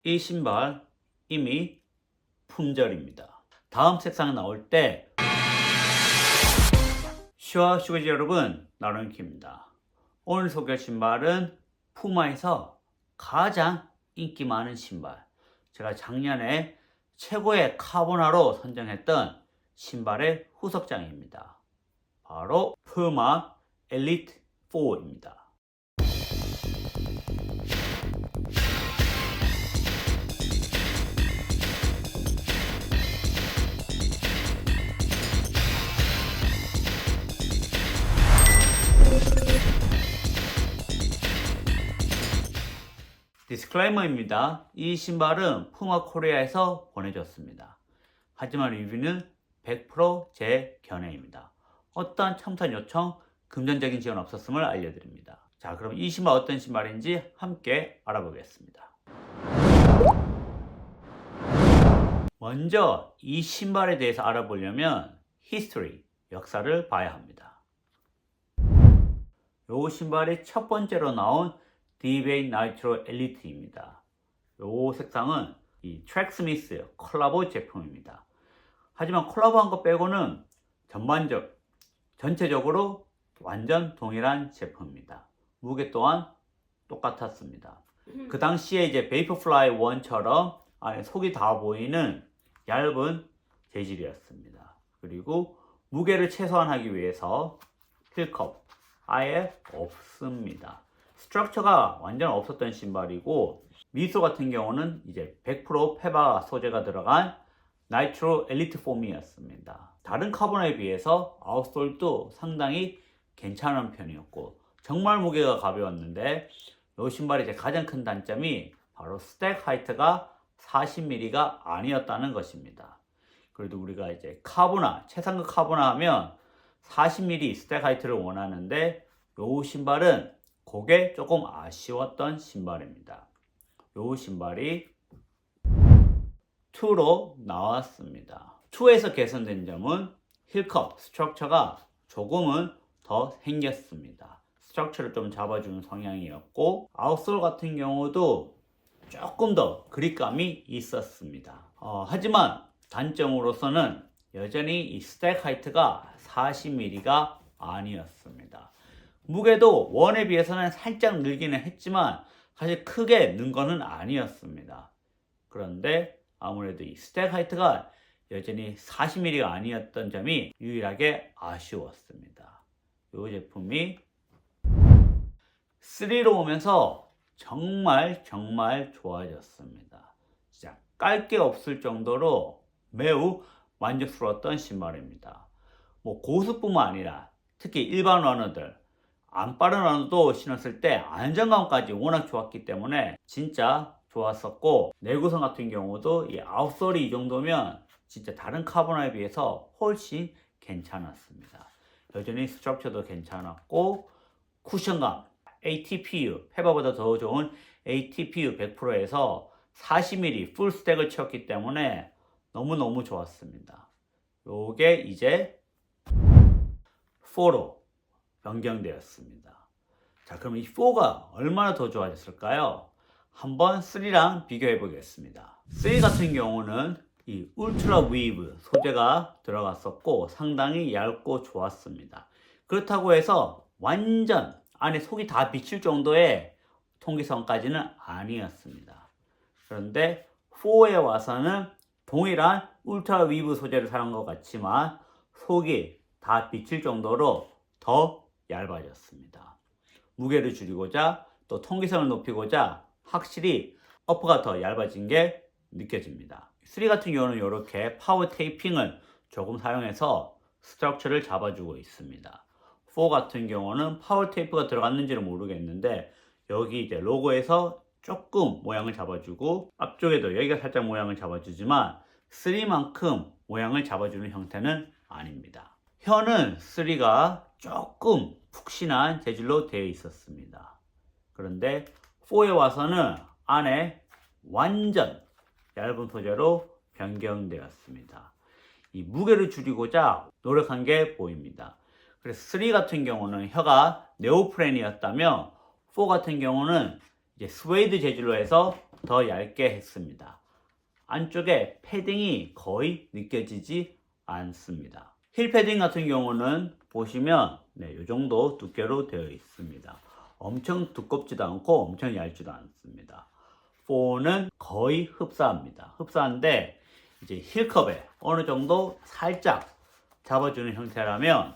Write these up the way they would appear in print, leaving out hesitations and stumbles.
이 신발 이미 품절입니다. 다음 색상 나올 때 슈아 슈즈 여러분, 나른키입니다. 오늘 소개할 신발은 푸마에서 가장 인기 많은 신발, 제가 작년에 최고의 카보나로 선정했던 신발의 후속장입니다. 바로 푸마 엘리트 4입니다. 디스클레이머입니다. 이 신발은 푸마 코리아에서 보내줬습니다. 하지만 리뷰는 100% 제 견해입니다. 어떠한 첨삭 요청, 금전적인 지원 없었음을 알려드립니다. 자, 그럼 이 신발 어떤 신발인지 함께 알아보겠습니다. 먼저 이 신발에 대해서 알아보려면 히스토리, 역사를 봐야 합니다. 이 신발이 첫 번째로 나온 디베이 나이트로 엘리트입니다. 이 색상은 이 트랙스미스 콜라보 제품입니다. 하지만 콜라보한 것 빼고는 전체적으로 완전 동일한 제품입니다. 무게 또한 똑같았습니다. 그 당시에 이제 베이퍼플라이 1처럼 안에 속이 다 보이는 얇은 재질이었습니다. 그리고 무게를 최소화하기 위해서 힐컵 아예 없습니다. 스트럭처가 완전 없었던 신발이고, 미소 같은 경우는 이제 100% 페바 소재가 들어간 나이트로 엘리트 폼이었습니다. 다른 카본에 비해서 아웃솔도 상당히 괜찮은 편이었고, 정말 무게가 가벼웠는데, 이 신발의 이제 가장 큰 단점이 바로 스택 하이트가 40mm가 아니었다는 것입니다. 그래도 우리가 이제 카보나, 최상급 카보나 하면 40mm 스택 하이트를 원하는데, 이 신발은 그게 조금 아쉬웠던 신발입니다. 이 신발이 2로 나왔습니다. 2에서 개선된 점은 힐컵 스트럭처가 조금은 더 생겼습니다. 스트럭처를 좀 잡아주는 성향이었고, 아웃솔 같은 경우도 조금 더 그립감이 있었습니다. 하지만 단점으로서는 여전히 이 스택 하이트가 40mm가 아니었습니다. 무게도 원에 비해서는 살짝 늘기는 했지만 사실 크게 는 거는 아니었습니다. 그런데 아무래도 이 스택 하이트가 여전히 40mm가 아니었던 점이 유일하게 아쉬웠습니다. 이 제품이 3로 오면서 정말 좋아졌습니다. 진짜 깔 게 없을 정도로 매우 만족스러웠던 신발입니다. 뭐 고수뿐만 아니라 특히 일반 러너들, 안 빠른 러너도 신었을 때 안정감까지 워낙 좋았기 때문에 진짜 좋았었고, 내구성 같은 경우도 이 아웃솔이 이 정도면 진짜 다른 카보나에 비해서 훨씬 괜찮았습니다. 여전히 스트럭처도 괜찮았고, 쿠션감, ATPU, 페바보다 더 좋은 ATPU 100%에서 40mm 풀 스택을 채웠기 때문에 너무너무 좋았습니다. 요게 이제 4로 변경되었습니다. 자, 그럼 이 4가 얼마나 더 좋아졌을까요? 한번 3랑 비교해 보겠습니다. 3 같은 경우는 이 울트라 위브 소재가 들어갔었고 상당히 얇고 좋았습니다. 그렇다고 해서 완전 안에 속이 다 비칠 정도의 통기성까지는 아니었습니다. 그런데 4에 와서는 동일한 울트라 위브 소재를 사용한 것 같지만 속이 다 비칠 정도로 더 얇아졌습니다. 무게를 줄이고자 또 통기성을 높이고자 확실히 어퍼가 더 얇아진 게 느껴집니다. 3 같은 경우는 이렇게 파워 테이핑을 조금 사용해서 스트럭처를 잡아주고 있습니다. 4 같은 경우는 파워 테이프가 들어갔는지는 모르겠는데 여기 이제 로고에서 조금 모양을 잡아주고 앞쪽에도 여기가 살짝 모양을 잡아주지만 3만큼 모양을 잡아주는 형태는 아닙니다. 혀는 3가 조금 푹신한 재질로 되어 있었습니다. 그런데 4에 와서는 안에 완전 얇은 소재로 변경되었습니다. 이 무게를 줄이고자 노력한 게 보입니다. 그래서 3 같은 경우는 혀가 네오프렌이었다면 4 같은 경우는 이제 스웨이드 재질로 해서 더 얇게 했습니다. 안쪽에 패딩이 거의 느껴지지 않습니다. 힐 패딩 같은 경우는 보시면 이 정도 두께로 되어 있습니다. 엄청 두껍지도 않고 엄청 얇지도 않습니다. 4는 거의 흡사합니다. 흡사한데 이제 힐컵에 어느 정도 살짝 잡아주는 형태라면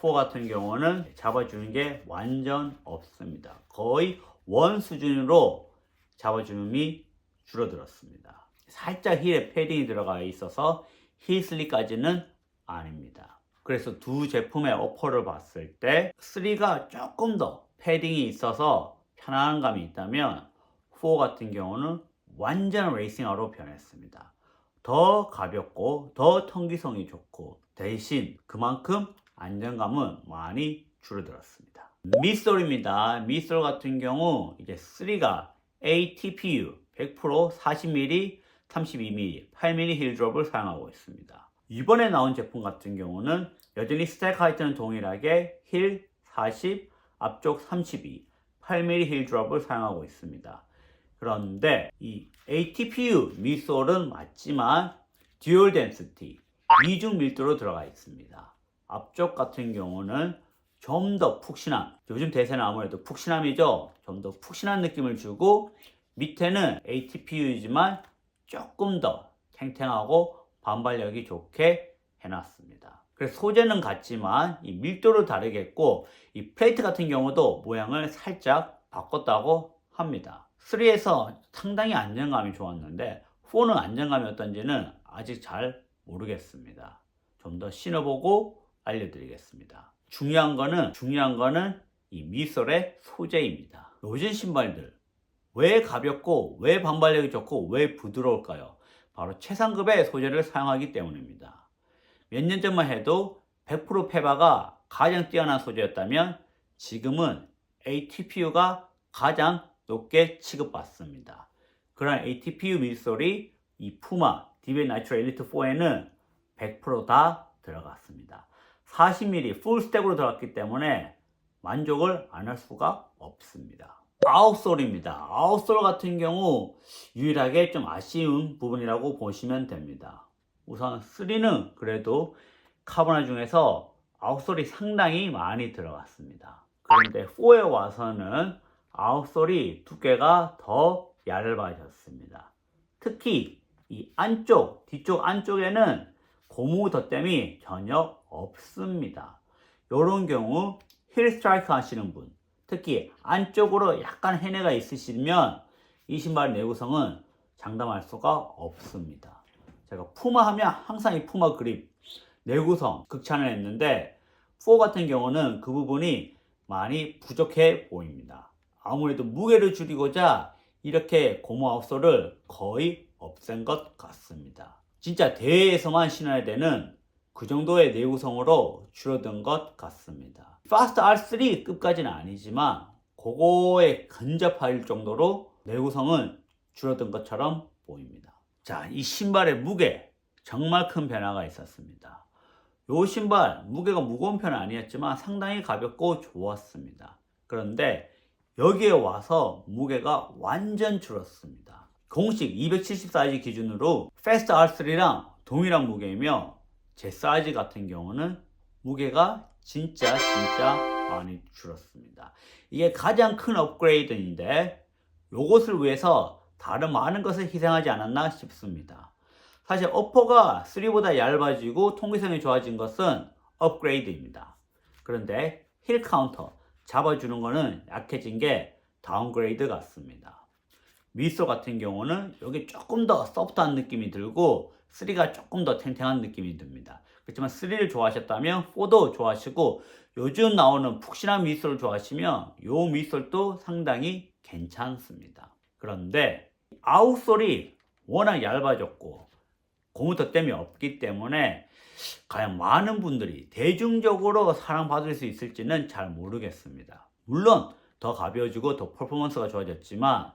4 같은 경우는 잡아주는 게 완전 없습니다. 거의 원 수준으로 잡아줌이 줄어들었습니다. 살짝 힐에 패딩이 들어가 있어서 힐 슬립까지는 아닙니다. 그래서 두 제품의 오퍼를 봤을 때 3가 조금 더 패딩이 있어서 편안한 감이 있다면 4 같은 경우는 완전 레이싱화로 변했습니다. 더 가볍고 더 통기성이 좋고 대신 그만큼 안정감은 많이 줄어들었습니다. 밑솔입니다. 밑솔 같은 경우 이제 3가 ATPU 100% 40mm, 32mm, 8mm 힐 드롭을 사용하고 있습니다. 이번에 나온 제품 같은 경우는 여전히 스택 하이트는 동일하게 힐 40, 앞쪽 32, 8mm 힐 드롭을 사용하고 있습니다. 그런데 이 ATPU 밑솔은 맞지만 듀얼 덴시티, 이중 밀도로 들어가 있습니다. 앞쪽 같은 경우는 좀 더 푹신함, 요즘 대세는 아무래도 푹신함이죠. 좀 더 푹신한 느낌을 주고 밑에는 ATPU이지만 조금 더 탱탱하고 반발력이 좋게 해놨습니다. 그래서 소재는 같지만 이 밀도를 다르겠고 이 플레이트 같은 경우도 모양을 살짝 바꿨다고 합니다. 3에서 상당히 안정감이 좋았는데 4는 안정감이 어떤지는 아직 잘 모르겠습니다. 좀 더 신어보고 알려드리겠습니다. 중요한 거는 이 미솔의 소재입니다. 요즘 신발들 왜 가볍고 왜 반발력이 좋고 왜 부드러울까요? 바로 최상급의 소재를 사용하기 때문입니다. 몇 년 전만 해도 100% 페바가 가장 뛰어난 소재였다면 지금은 ATPU가 가장 높게 취급받습니다. 그런 ATPU 밑솔이 이 푸마 디베 나이트로 엘리트 4에는 100% 다 들어갔습니다. 40mm 풀 스택으로 들어갔기 때문에 만족을 안 할 수가 없습니다. 아웃솔입니다. 아웃솔 같은 경우 유일하게 좀 아쉬운 부분이라고 보시면 됩니다. 우선 3는 그래도 카보나 중에서 아웃솔이 상당히 많이 들어갔습니다. 그런데 4에 와서는 아웃솔이 두께가 더 얇아졌습니다. 특히 이 안쪽, 뒤쪽 안쪽에는 고무 덧댐이 전혀 없습니다. 이런 경우 힐 스트라이크 하시는 분, 특히 안쪽으로 약간 해내가 있으시면 이 신발의 내구성은 장담할 수가 없습니다. 제가 푸마 하면 항상 이 푸마 그립 내구성 극찬을 했는데 4 같은 경우는 그 부분이 많이 부족해 보입니다. 아무래도 무게를 줄이고자 이렇게 고무 아웃솔을 거의 없앤 것 같습니다. 진짜 대회에서만 신어야 되는 그 정도의 내구성으로 줄어든 것 같습니다. Fast R3 급까지는 아니지만 그거에 근접할 정도로 내구성은 줄어든 것처럼 보입니다. 자, 이 신발의 무게 정말 큰 변화가 있었습니다. 이 신발 무게가 무거운 편은 아니었지만 상당히 가볍고 좋았습니다. 그런데 여기에 와서 무게가 완전 줄었습니다. 공식 270 사이즈 기준으로 Fast R3랑 동일한 무게이며 제 사이즈 같은 경우는 무게가 진짜 많이 줄었습니다. 이게 가장 큰 업그레이드인데 이것을 위해서 다른 많은 것을 희생하지 않았나 싶습니다. 사실 어퍼가 3보다 얇아지고 통기성이 좋아진 것은 업그레이드입니다. 그런데 힐 카운터 잡아주는 것은 약해진 게 다운그레이드 같습니다. 밑솔 같은 경우는 여기 조금 더 소프트한 느낌이 들고 3가 조금 더 탱탱한 느낌이 듭니다. 그렇지만 3를 좋아하셨다면 4도 좋아하시고 요즘 나오는 푹신한 밑솔을 좋아하시면 이 밑솔도 상당히 괜찮습니다. 그런데 아웃솔이 워낙 얇아졌고 고무 덧댐이 없기 때문에 과연 많은 분들이 대중적으로 사랑받을 수 있을지는 잘 모르겠습니다. 물론 더 가벼워지고 더 퍼포먼스가 좋아졌지만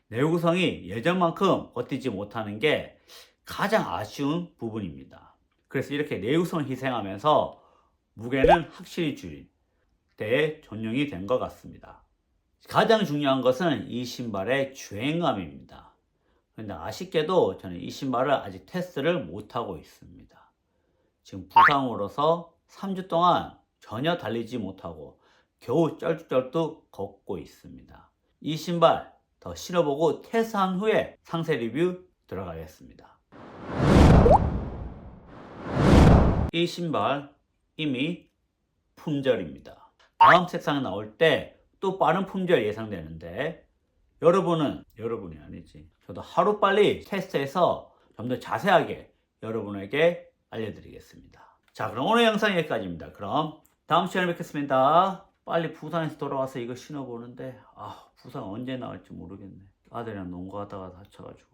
내구성이 예전만큼 버티지 못하는 게 가장 아쉬운 부분입니다. 그래서 이렇게 내구성을 희생하면서 무게는 확실히 줄인 대전용이 된 것 같습니다. 가장 중요한 것은 이 신발의 주행감입니다. 근데 아쉽게도 저는 이 신발을 아직 테스트를 못하고 있습니다. 지금 부상으로서 3주 동안 전혀 달리지 못하고 겨우 쩔뚝쩔뚝 걷고 있습니다. 이 신발 더 신어보고 테스트한 후에 상세 리뷰 들어가겠습니다. 이 신발 이미 품절입니다. 다음 색상 나올 때 또 빠른 품절 예상되는데 여러분이 아니지, 저도 하루빨리 테스트해서 좀 더 자세하게 여러분에게 알려드리겠습니다. 자, 그럼 오늘 영상 여기까지입니다. 그럼 다음 시간에 뵙겠습니다. 빨리 부산에서 돌아와서 이거 신어보는데 부산 언제 나올지 모르겠네. 아들이랑 농구하다가 다쳐가지고.